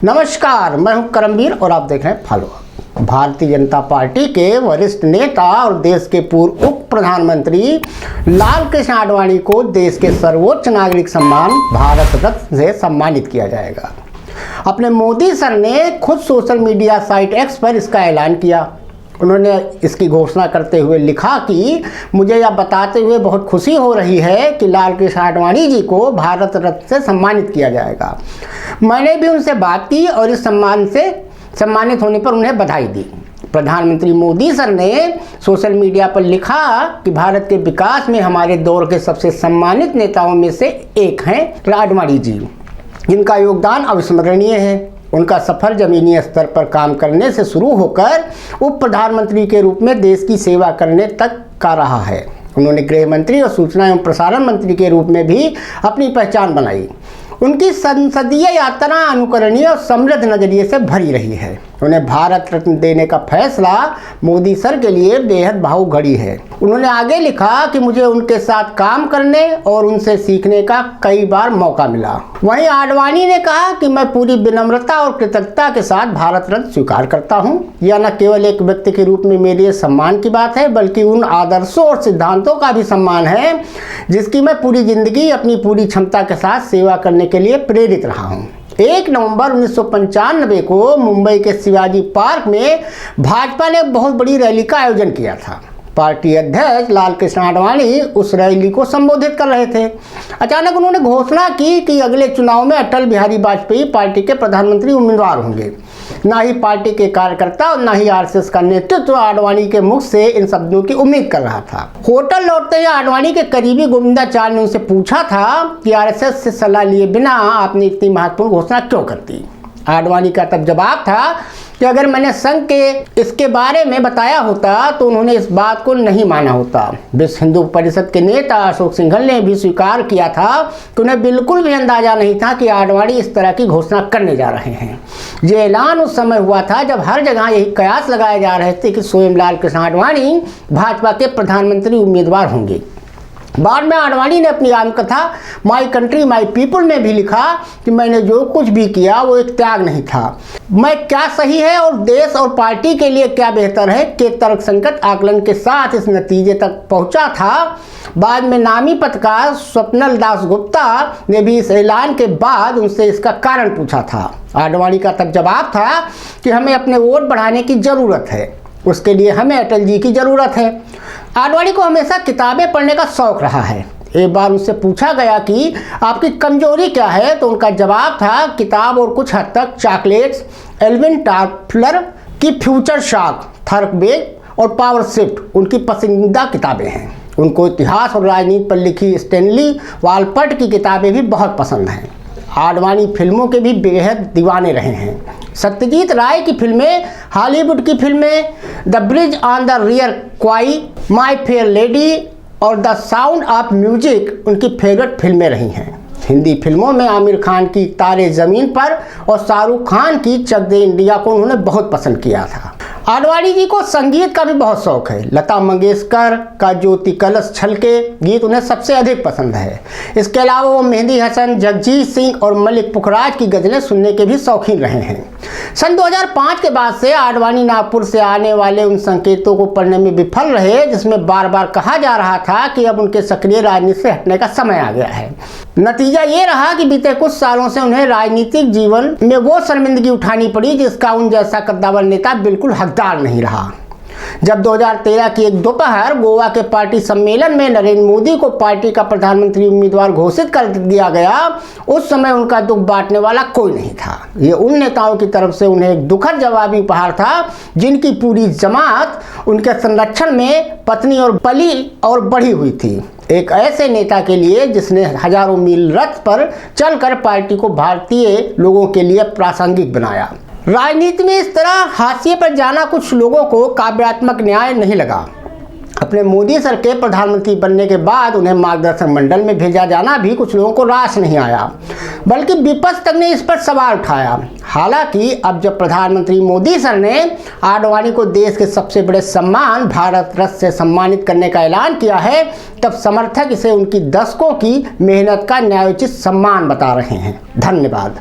नमस्कार, मैं हूं करमवीर और आप देख रहे हैं follow up. Bharatiya Janata party के वरिष्ठ नेता और देश के पूर्व उप प्रधानमंत्री लाल कृष्ण आडवाणी को देश के सर्वोच्च नागरिक सम्मान भारत रत्न से सम्मानित किया जाएगा। अपने मोदी सर ने खुद सोशल मीडिया साइट एक्स पर इसका ऐलान किया। उन्होंने इसकी घोषणा करते हुए लिखा कि मुझे यह बताते हुए बहुत खुशी हो रही है कि लाल कृष्ण आडवाणी जी को भारत रत्न से सम्मानित किया जाएगा। मैंने भी उनसे बात की और इस सम्मान से सम्मानित होने पर उन्हें बधाई दी। प्रधानमंत्री मोदी सर ने सोशल मीडिया पर लिखा कि भारत के विकास में हमारे दौर के सबसे सम्मानित नेताओं में से एक हैं आडवाणी जी, जिनका योगदान अविस्मरणीय है। उनका सफर जमीनी स्तर पर काम करने से शुरू होकर उप प्रधानमंत्री के रूप में देश की सेवा करने तक का रहा है। उन्होंने गृह मंत्री और सूचना एवं प्रसारण मंत्री के रूप में भी अपनी पहचान बनाई। उनकी संसदीय यात्रा अनुकरणीय और समृद्ध नजरिए से भरी रही है। उन्हें भारत रत्न देने का फैसला मोदी सर के लिए बेहद भावुक घड़ी है। उन्होंने आगे लिखा कि मुझे उनके साथ काम करने और उनसे सीखने का कई बार मौका मिला। वहीं आडवाणी ने कहा कि मैं पूरी विनम्रता और कृतज्ञता के साथ भारत रत्न स्वीकार करता हूं। यह न केवल एक व्यक्ति के रूप में मेरे लिए सम्मान की बात है, बल्कि उन आदर्शों और सिद्धांतों का भी सम्मान है जिसकी मैं पूरी जिंदगी अपनी पूरी क्षमता के साथ सेवा करने के लिए प्रेरित रहा हूं। 1 नवंबर 1995 को मुंबई के शिवाजी पार्क में भाजपा ने बहुत बड़ी रैली का आयोजन किया था। पार्टी अध्यक्ष लाल कृष्ण आडवाणी उस रैली को संबोधित कर रहे थे। अचानक उन्होंने घोषणा की कि अगले चुनाव में अटल बिहारी वाजपेयी पार्टी के प्रधानमंत्री उम्मीदवार होंगे। ना ही पार्टी के कार्यकर्ता और ना ही आरएसएस का नेतृत्व आडवाणी के मुख से इन शब्दों की उम्मीद कर रहा था। होटल लौटते ही आडवाणी के करीबी गोविंदाचार्य ने उनसे पूछा था कि आरएसएस से सलाह लिए बिना आपने इतनी महत्वपूर्ण घोषणा क्यों कर दी। आडवाणी का तब जवाब था कि अगर मैंने संघ के इसके बारे में बताया होता तो उन्होंने इस बात को नहीं माना होता। विश्व हिंदू परिषद के नेता अशोक सिंघल ने भी स्वीकार किया था कि उन्हें बिल्कुल भी अंदाजा नहीं था कि आडवाणी इस तरह की घोषणा करने जा रहे हैं। ये ऐलान उस समय हुआ था जब हर जगह यही कयास लगाए जा रहे थे कि स्वयं लाल कृष्ण आडवाणी भाजपा के प्रधानमंत्री उम्मीदवार होंगे। बाद में आडवाणी ने अपनी आत्मकथा माई कंट्री माई पीपल में भी लिखा कि मैंने जो कुछ भी किया वो एक त्याग नहीं था। मैं क्या सही है और देश और पार्टी के लिए क्या बेहतर है के तर्कसंगत आकलन के साथ इस नतीजे तक पहुंचा था। बाद में नामी पत्रकार स्वप्नल दास गुप्ता ने भी इस ऐलान के बाद उनसे इसका कारण पूछा था। आडवाणी का तब जवाब था कि हमें अपने वोट बढ़ाने की ज़रूरत है, उसके लिए हमें अटल जी की ज़रूरत है। आडवाणी को हमेशा किताबें पढ़ने का शौक़ रहा है। एक बार उनसे पूछा गया कि आपकी कमजोरी क्या है, तो उनका जवाब था किताब और कुछ हद तक चॉकलेट्स, एल्विन टॉफलर की फ्यूचर शॉक, थर्कबेक और पावर शिफ्ट उनकी पसंदीदा किताबें हैं। उनको इतिहास और राजनीति पर लिखी स्टैनली वालपट की किताबें भी बहुत पसंद हैं। आडवाणी फिल्मों के भी बेहद दीवाने रहे हैं। सत्यजीत राय की फिल्में, हॉलीवुड की फिल्में the bridge on the rear क्वाई, my fair lady और द साउंड ऑफ म्यूजिक उनकी फेवरेट फिल्में रही हैं। हिंदी फिल्मों में आमिर खान की तारे ज़मीन पर और शाहरुख खान की चक दे इंडिया को उन्होंने बहुत पसंद किया था। आडवाणी जी को संगीत का भी बहुत शौक है। लता मंगेशकर का ज्योति कलश छलके गीत उन्हें सबसे अधिक पसंद है। इसके अलावा वो मेहंदी हसन, जगजीत सिंह और मलिक पुखराज की गज़लें सुनने के भी शौकीन रहे हैं। सन 2005 के बाद से आडवाणी नागपुर से आने वाले उन संकेतों को पढ़ने में विफल रहे जिसमें बार बार कहा जा रहा था कि अब उनके सक्रिय राजनीति से हटने का समय आ गया है। नतीजा ये रहा कि बीते कुछ सालों से उन्हें राजनीतिक जीवन में वो शर्मिंदगी उठानी पड़ी जिसका उन जैसा कद्दावर नेता बिल्कुल हकदार नहीं रहा। जब 2013 की एक दोपहर गोवा के पार्टी सम्मेलन में नरेंद्र मोदी को पार्टी का प्रधानमंत्री उम्मीदवार घोषित कर दिया गया, उस समय उनका दुख बांटने वाला कोई नहीं था। ये उन नेताओं की तरफ से उन्हें एक दुखद जवाबी उपहार था जिनकी पूरी जमात उनके संरक्षण में पत्नी और पली और बढ़ी हुई थी। एक ऐसे नेता के लिए जिसने हजारों मील रथ पर चलकर पार्टी को भारतीय लोगों के लिए प्रासंगिक बनाया। राजनीति में इस तरह हाशिए पर जाना कुछ लोगों को काव्यात्मक न्याय नहीं लगा। अपने मोदी सर के प्रधानमंत्री बनने के बाद उन्हें मार्गदर्शन मंडल में भेजा जाना भी कुछ लोगों को रास नहीं आया, बल्कि विपक्ष तक ने इस पर सवाल उठाया। हालांकि अब जब प्रधानमंत्री मोदी सर ने आडवाणी को देश के सबसे बड़े सम्मान भारत रत्न से सम्मानित करने का ऐलान किया है, तब समर्थक इसे उनकी दशकों की मेहनत का न्यायोचित सम्मान बता रहे हैं। धन्यवाद।